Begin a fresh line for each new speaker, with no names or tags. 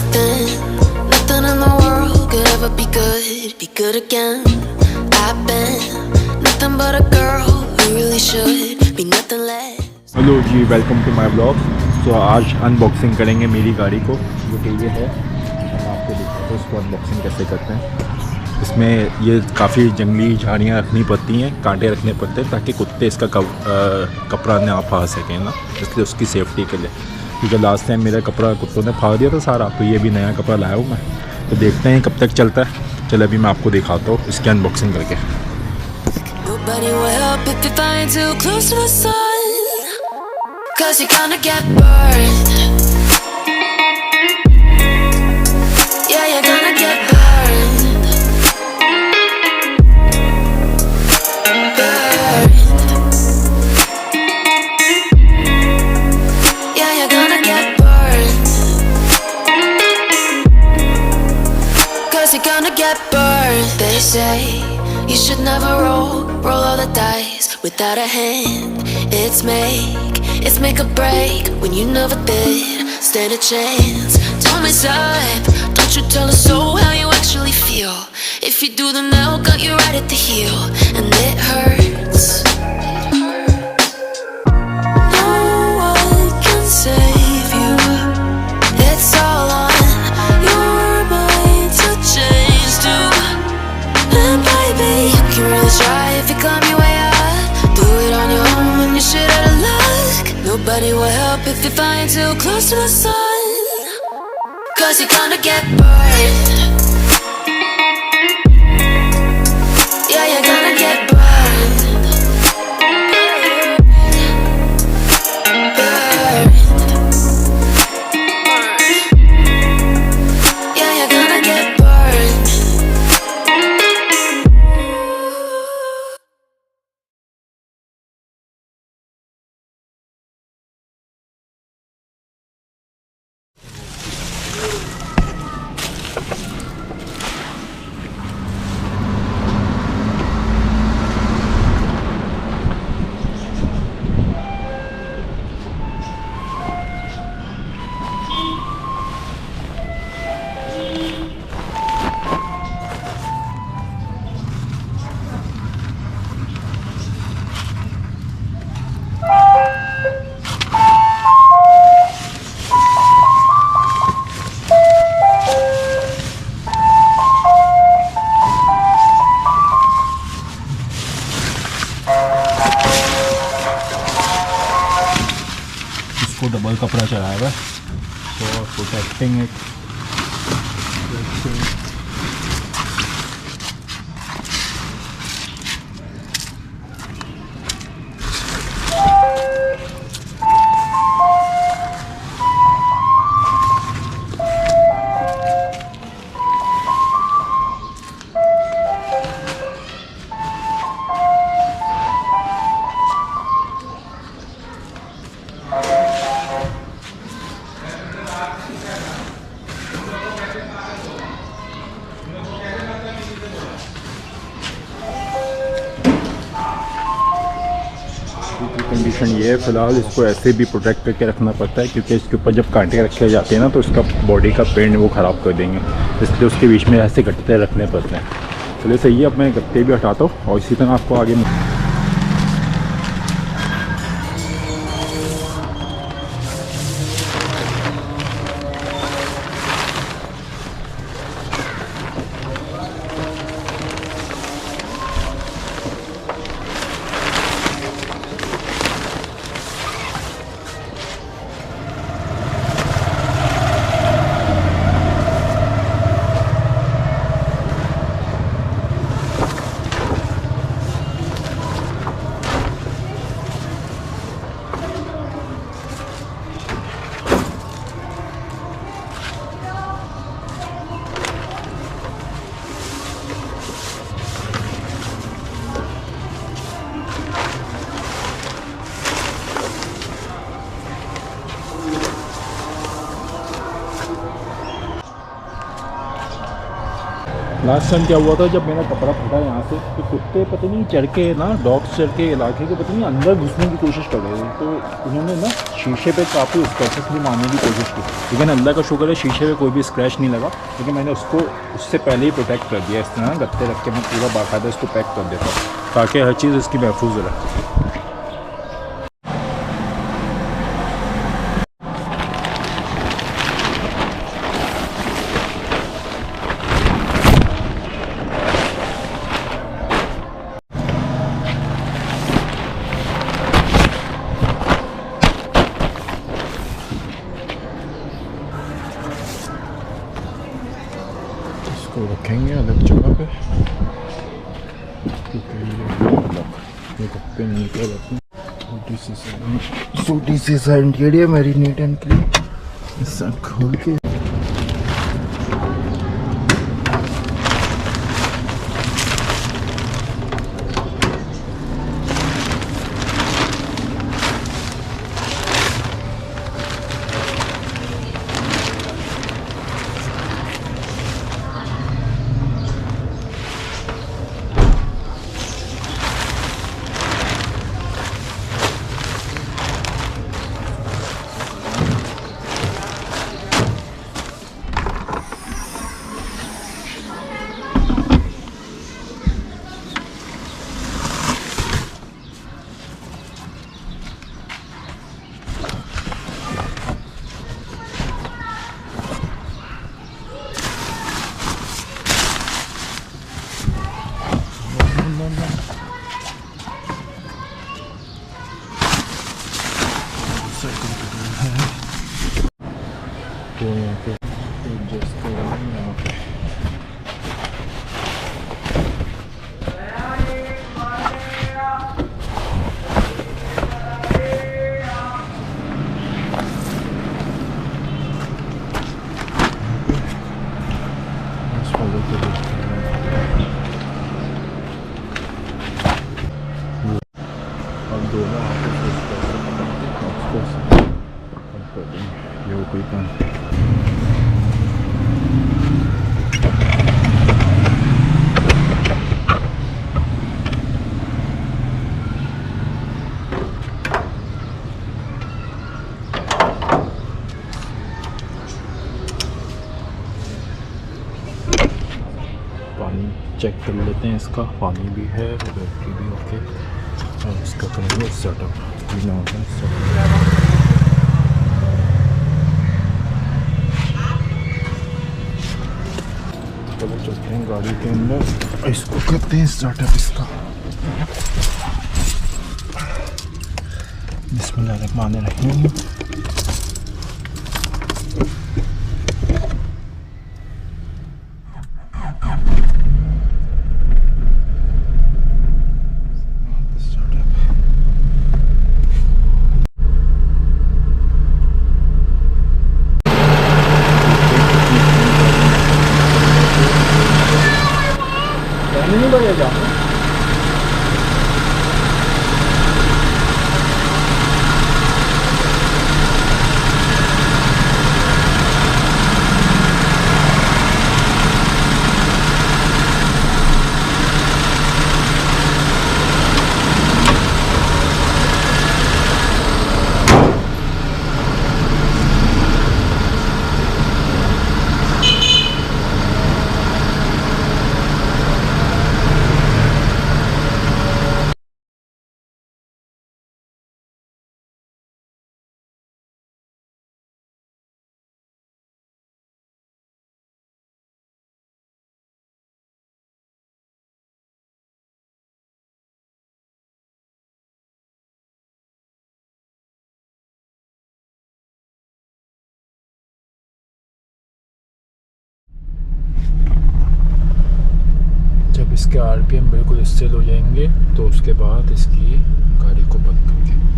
nothing, nothing in the world could ever be good again. I've been nothing but a girl who really should be nothing less.
Hello जी, welcome to my blog. तो आज unboxing करेंगे मेरी गाड़ी को, जो कि ये है। मैं आपको दिखाता हूँ इसको अनबॉक्सिंग कैसे करते हैं। इसमें ये काफ़ी जंगली झाड़ियाँ रखनी पड़ती हैं, कांटे रखने पड़ते हैं ताकि कुत्ते इसका कपड़ा ना फाड़ सकें ना, इसलिए उसकी सेफ्टी के लिए। क्योंकि लास्ट टाइम मेरा कपड़ा कुत्तों ने फाड़ दिया था सारा, तो ये भी नया कपड़ा लाया हूँ मैं। तो देखते हैं कब तक चलता है। चलो अभी मैं आपको दिखाता हूँ इसकी अनबॉक्सिंग करके।
Nobody will help if you're flying too close to the sun, 'cause you're gonna get burned. Yeah, you're gonna get burned. Burned. Yeah, you're gonna get burned. 'Cause you're gonna get burned. They say you should never roll all the dice without a hand. It's make or break when you never did stand a chance. Tell me, Syed, don't you tell us so how you actually feel. If you do, then they'll cut you right at the heel, and it hurts. No one can save you. It's all on your mind to change too. And baby, you can really try if you climb your way up. Do it on your own when you shit out of luck. Nobody will help if you're flying too close to the sun, 'cause you're gonna get burned. Yeah, you're gonna get burned. Burned. Yeah, you're gonna get burned.
इसको double कपड़ा चढ़ाया हुआ है for protecting it. Condition ये है, फ़िलहाल इसको ऐसे भी प्रोटेक्ट करके रखना पड़ता है क्योंकि इसके ऊपर जब कांटे रखे जाते हैं ना तो इसका बॉडी का पेंट वो ख़राब कर देंगे, इसलिए उसके बीच में ऐसे गट्टे रखने पड़ते हैं। चलिए सही है, अब मैं गट्टे भी हटाता हूँ और इसी तरह आपको आगे लास्ट टाइम क्या हुआ था जब मेरा कपड़ा फटा यहाँ से, तो कुत्ते पता नहीं चढ़ के ना, डॉग्स चढ़ के इलाके के पता नहीं अंदर घुसने की कोशिश कर रहे थे। तो उन्होंने ना शीशे पे काफ़ी स्क्रैचेस भी मारने की कोशिश की, लेकिन अल्लाह का शुक्र है शीशे पे कोई भी स्क्रैच नहीं लगा। लेकिन मैंने उसको उससे पहले ही प्रोटेक्ट कर दिया। इस तरह ना गत्ते रख के मैं पूरा बाकायदा इसको पैक कर देता हूँ ताकि हर चीज़ इसकी महफूज रहे। इसको रखेंगे अलग जगह पे क्योंकि ये कप्पे नहीं कर रखना। छोटी सी side area marinate and clean इस खोल के तो यहाँ पे एडजस्ट करेंगे यहाँ पे। अब दोनों ये कोई काम पानी चेक कर लेते हैं। इसका पानी भी है, बैटरी भी ओके। और इसका करेंगे सेटअप। चलो चलते हैं गाड़ी के अंदर, इसको करते हैं स्टार्टअप इसका। बिस्मिल्लाहिर्रहमानिर्रहीम। नहीं बढ़ेगा। इसके आरपीएम बिल्कुल स्थिर हो जाएंगे तो उसके बाद इसकी गाड़ी को बंद करके